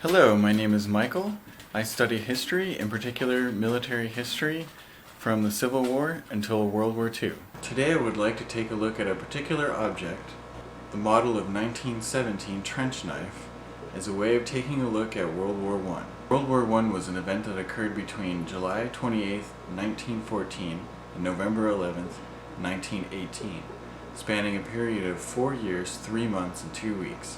Hello, my name is Michael. I study history, in particular military history, from the Civil War until World War II. Today I would like to take a look at a particular object, the model of 1917 trench knife, as a way of taking a look at World War I. World War I was an event that occurred between July 28, 1914 and November 11, 1918, spanning a period of 4 years, 3 months, and 2 weeks.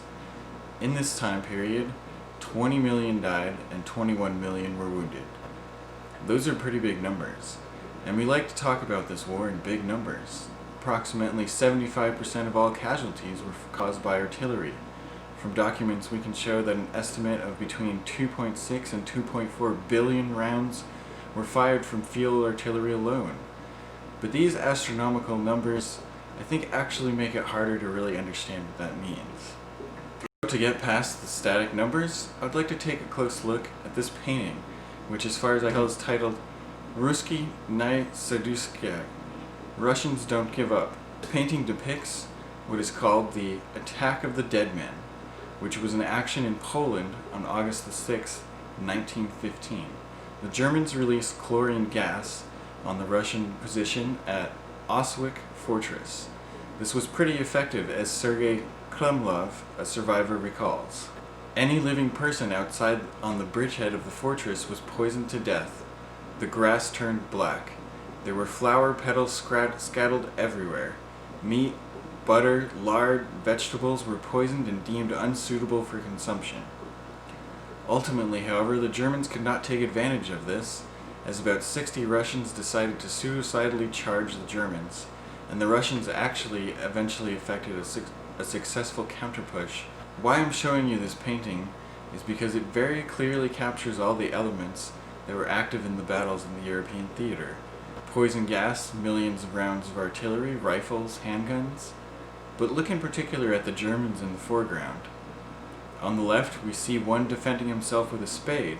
In this time period, 20 million died and 21 million were wounded. Those are pretty big numbers, and we like to talk about this war in big numbers. Approximately 75% of all casualties were caused by artillery. From documents we can show that an estimate of between 2.6 and 2.4 billion rounds were fired from field artillery alone. But these astronomical numbers, I think, actually make it harder to really understand what that means. To get past the static numbers, I would like to take a close look at this painting, which as far as I can tell is titled Ruski ne Saduskaya, Russians Don't Give Up. The painting depicts what is called the Attack of the Dead Men, which was an action in Poland on August 6, 1915. The Germans released chlorine gas on the Russian position at Auschwitz Fortress. This was pretty effective, as Sergei Kremlov, a survivor, recalls. Any living person outside on the bridgehead of the fortress was poisoned to death. The grass turned black. There were flower petals scattered everywhere. Meat, butter, lard, vegetables were poisoned and deemed unsuitable for consumption. Ultimately, however, the Germans could not take advantage of this, as about 60 Russians decided to suicidally charge the Germans, and the Russians actually eventually effected a successful counterpush. Why I'm showing you this painting is because it very clearly captures all the elements that were active in the battles in the European theater. Poison gas, millions of rounds of artillery, rifles, handguns. But look in particular at the Germans in the foreground. On the left we see one defending himself with a spade,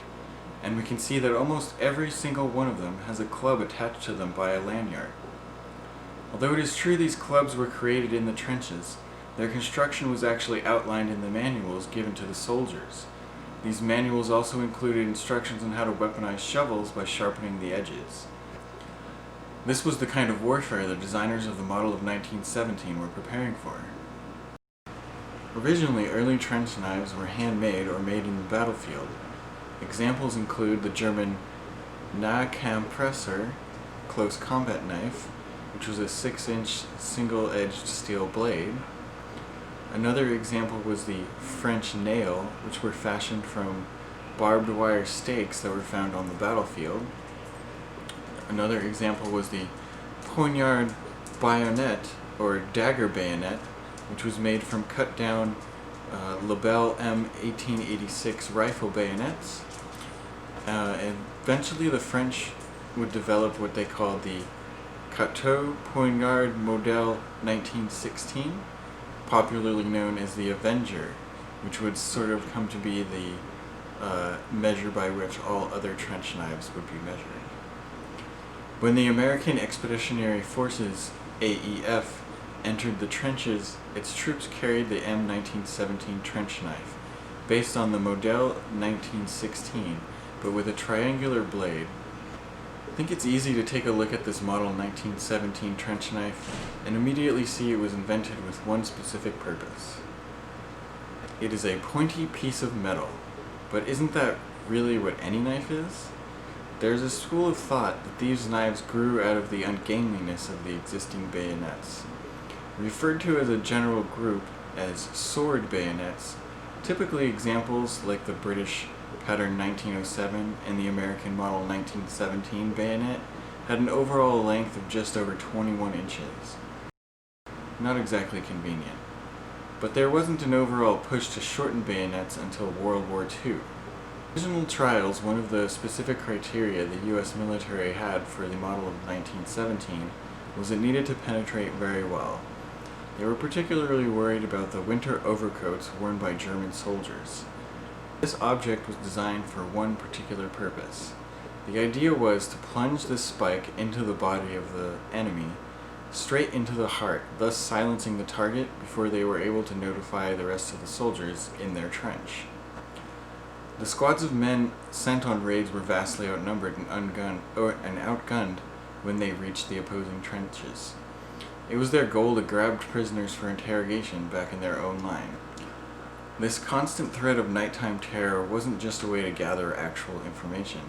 and we can see that almost every single one of them has a club attached to them by a lanyard. Although it is true these clubs were created in the trenches, their construction was actually outlined in the manuals given to the soldiers. These manuals also included instructions on how to weaponize shovels by sharpening the edges. This was the kind of warfare the designers of the model of 1917 were preparing for. Originally, early trench knives were handmade or made in the battlefield. Examples include the German Nahkampfmesser close combat knife, which was a 6-inch single-edged steel blade. Another example was the French nail, which were fashioned from barbed wire stakes that were found on the battlefield. Another example was the poignard bayonet, or dagger bayonet, which was made from cut-down Lebel M1886 rifle bayonets. And eventually the French would develop what they called the Cateau Poignard Model 1916, popularly known as the Avenger, which would sort of come to be the measure by which all other trench knives would be measured. When the American Expeditionary Forces, AEF, entered the trenches, its troops carried the M1917 trench knife, based on the Model 1916, but with a triangular blade. I think it's easy to take a look at this model 1917 trench knife and immediately see it was invented with one specific purpose. It is a pointy piece of metal, but isn't that really what any knife is? There's a school of thought that these knives grew out of the ungainliness of the existing bayonets. Referred to as a general group as sword bayonets, typically examples like the British pattern 1907 and the American model 1917 bayonet had an overall length of just over 21 inches. Not exactly convenient. But there wasn't an overall push to shorten bayonets until World War II. In original trials, one of the specific criteria the US military had for the model of 1917 was it needed to penetrate very well. They were particularly worried about the winter overcoats worn by German soldiers. This object was designed for one particular purpose. The idea was to plunge this spike into the body of the enemy, straight into the heart, thus silencing the target before they were able to notify the rest of the soldiers in their trench. The squads of men sent on raids were vastly outnumbered and outgunned when they reached the opposing trenches. It was their goal to grab prisoners for interrogation back in their own line. This constant threat of nighttime terror wasn't just a way to gather actual information.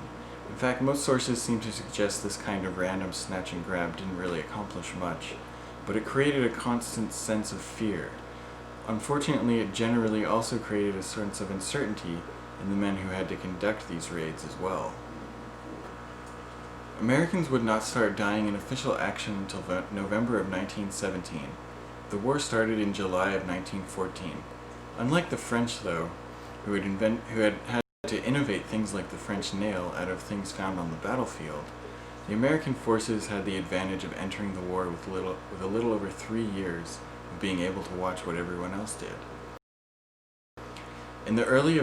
In fact, most sources seem to suggest this kind of random snatch and grab didn't really accomplish much, but it created a constant sense of fear. Unfortunately, it generally also created a sense of uncertainty in the men who had to conduct these raids as well. Americans would not start dying in official action until November of 1917. The war started in July of 1914. Unlike the French, though, who had had to innovate things like the French nail out of things found on the battlefield, the American forces had the advantage of entering the war with a little over 3 years of being able to watch what everyone else did. In early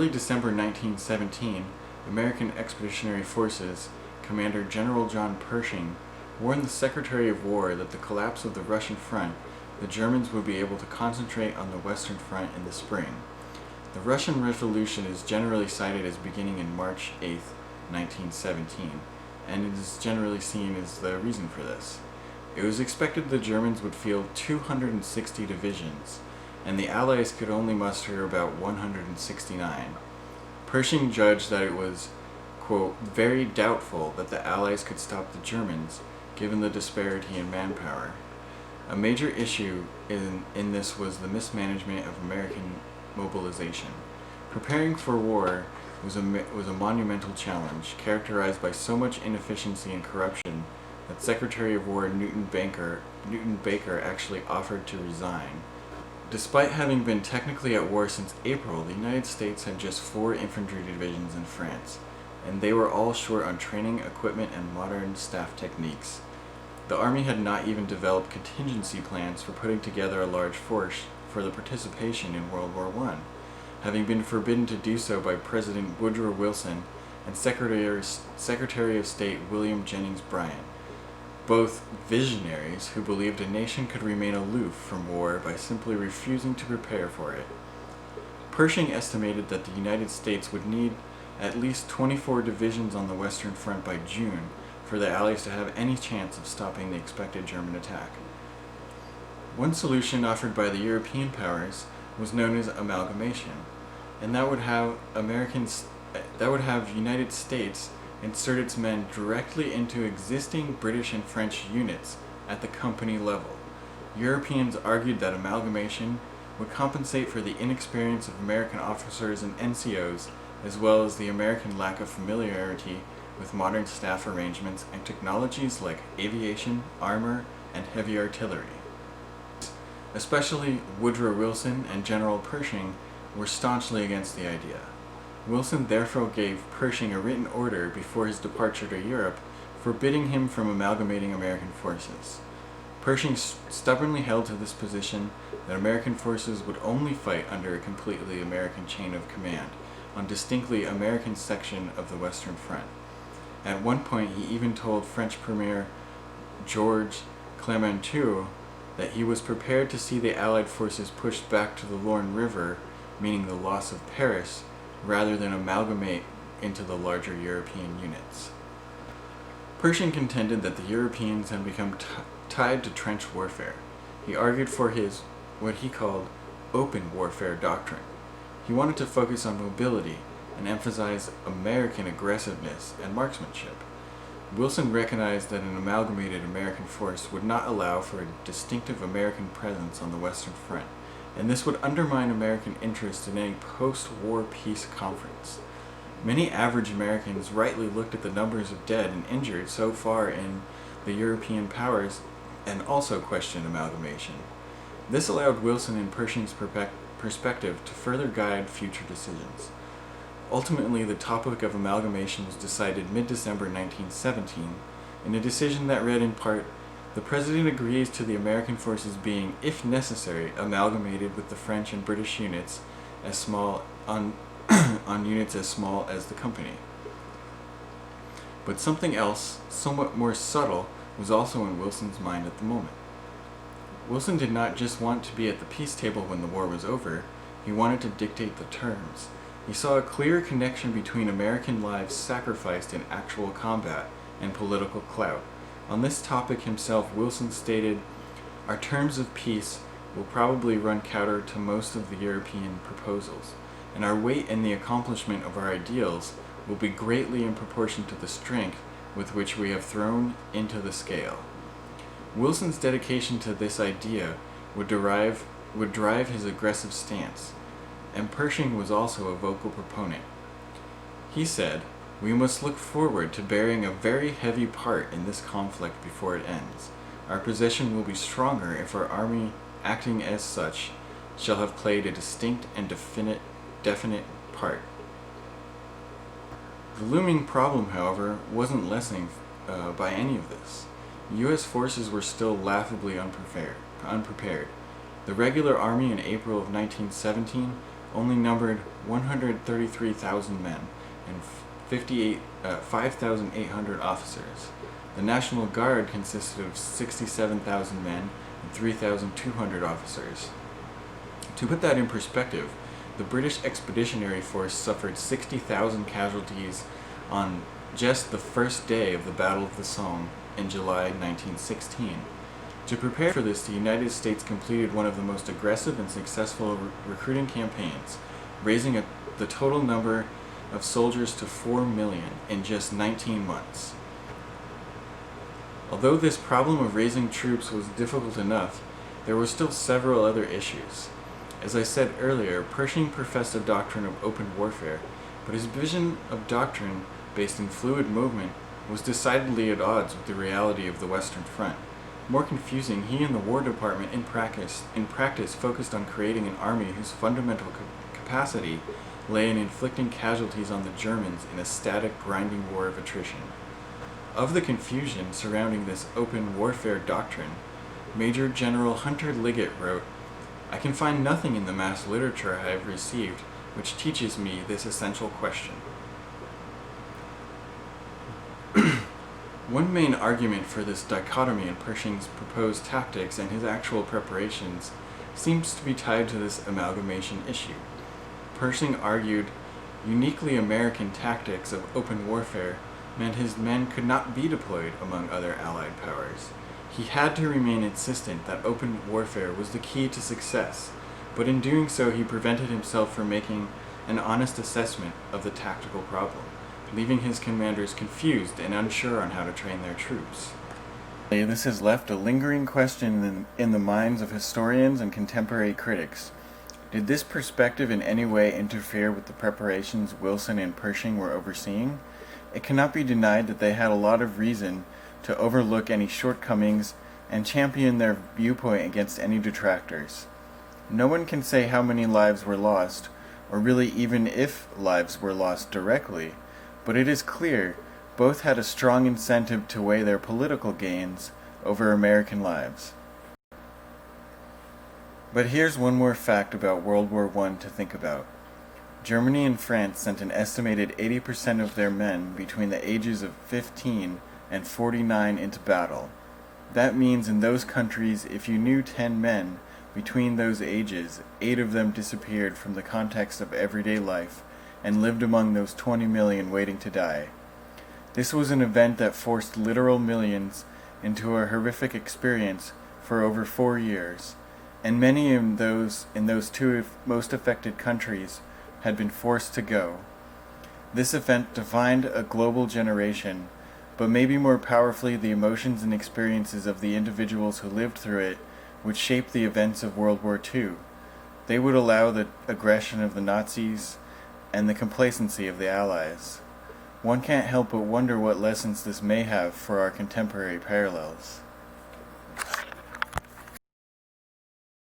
December 1917, American Expeditionary Forces Commander General John Pershing warned the Secretary of War that the collapse of the Russian front, the Germans would be able to concentrate on the Western Front in the spring. The Russian Revolution is generally cited as beginning in March 8, 1917, and it is generally seen as the reason for this. It was expected the Germans would field 260 divisions, and the Allies could only muster about 169. Pershing judged that it was, quote, very doubtful that the Allies could stop the Germans, given the disparity in manpower. A major issue in this was the mismanagement of American mobilization. Preparing for war was a monumental challenge, characterized by so much inefficiency and corruption that Secretary of War Newton Baker actually offered to resign. Despite having been technically at war since April, the United States had just 4 infantry divisions in France, and they were all short on training, equipment, and modern staff techniques. The Army had not even developed contingency plans for putting together a large force for the participation in World War I, having been forbidden to do so by President Woodrow Wilson and Secretary of State William Jennings Bryan, both visionaries who believed a nation could remain aloof from war by simply refusing to prepare for it. Pershing estimated that the United States would need at least 24 divisions on the Western Front by June for the Allies to have any chance of stopping the expected German attack. One solution offered by the European powers was known as amalgamation, and that would have United States insert its men directly into existing British and French units at the company level. Europeans argued that amalgamation would compensate for the inexperience of American officers and NCOs, as well as the American lack of familiarity with modern staff arrangements and technologies like aviation, armor, and heavy artillery. Especially Woodrow Wilson and General Pershing were staunchly against the idea. Wilson therefore gave Pershing a written order before his departure to Europe, forbidding him from amalgamating American forces. Pershing stubbornly held to this position that American forces would only fight under a completely American chain of command, on distinctly American section of the Western Front. At one point, he even told French Premier Georges Clemenceau that he was prepared to see the Allied forces pushed back to the Lorne River, meaning the loss of Paris, rather than amalgamate into the larger European units. Pershing contended that the Europeans had become tied to trench warfare. He argued for his, what he called, open warfare doctrine. He wanted to focus on mobility and emphasize American aggressiveness and marksmanship. Wilson recognized that an amalgamated American force would not allow for a distinctive American presence on the Western Front, and this would undermine American interest in any post-war peace conference. Many average Americans rightly looked at the numbers of dead and injured so far in the European powers and also questioned amalgamation. This allowed Wilson and Pershing's perspective to further guide future decisions. Ultimately, the topic of amalgamation was decided mid-December 1917 in a decision that read in part, "The President agrees to the American forces being, if necessary, amalgamated with the French and British units as small on units as small as the company." But something else, somewhat more subtle, was also in Wilson's mind at the moment. Wilson did not just want to be at the peace table when the war was over, he wanted to dictate the terms. He saw a clear connection between American lives sacrificed in actual combat and political clout. On this topic himself, Wilson stated, "Our terms of peace will probably run counter to most of the European proposals, and our weight in the accomplishment of our ideals will be greatly in proportion to the strength with which we have thrown into the scale." Wilson's dedication to this idea would drive his aggressive stance, and Pershing was also a vocal proponent. He said, "We must look forward to bearing a very heavy part in this conflict before it ends. Our position will be stronger if our army, acting as such, shall have played a distinct and definite part." The looming problem, however, wasn't lessening by any of this. U.S. forces were still laughably unprepared. The regular army in April of 1917 only numbered 133,000 men and 5,800 officers. The National Guard consisted of 67,000 men and 3,200 officers. To put that in perspective, the British Expeditionary Force suffered 60,000 casualties on just the first day of the Battle of the Somme in July 1916. To prepare for this, the United States completed one of the most aggressive and successful recruiting campaigns, raising the total number of soldiers to 4 million in just 19 months. Although this problem of raising troops was difficult enough, there were still several other issues. As I said earlier, Pershing professed a doctrine of open warfare, but his vision of doctrine based in fluid movement was decidedly at odds with the reality of the Western Front. More confusing, he and the War Department in practice focused on creating an army whose fundamental capacity lay in inflicting casualties on the Germans in a static, grinding war of attrition. Of the confusion surrounding this open warfare doctrine, Major General Hunter Liggett wrote, "I can find nothing in the mass literature I have received which teaches me this essential question." One main argument for this dichotomy in Pershing's proposed tactics and his actual preparations seems to be tied to this amalgamation issue. Pershing argued uniquely American tactics of open warfare meant his men could not be deployed among other Allied powers. He had to remain insistent that open warfare was the key to success, but in doing so he prevented himself from making an honest assessment of the tactical problem, leaving his commanders confused and unsure on how to train their troops. This has left a lingering question in the minds of historians and contemporary critics. Did this perspective in any way interfere with the preparations Wilson and Pershing were overseeing? It cannot be denied that they had a lot of reason to overlook any shortcomings and champion their viewpoint against any detractors. No one can say how many lives were lost, or really even if lives were lost directly, but it is clear both had a strong incentive to weigh their political gains over American lives. But here's one more fact about World War I to think about. Germany and France sent an estimated 80% of their men between the ages of 15 and 49 into battle. That means in those countries, if you knew 10 men between those ages, 8 of them disappeared from the context of everyday life and lived among those 20 million waiting to die. This was an event that forced literal millions into a horrific experience for over 4 years, and many in those two most affected countries had been forced to go. This event defined a global generation, but maybe more powerfully the emotions and experiences of the individuals who lived through it would shape the events of World War II. They would allow the aggression of the Nazis and the complacency of the Allies. One can't help but wonder what lessons this may have for our contemporary parallels.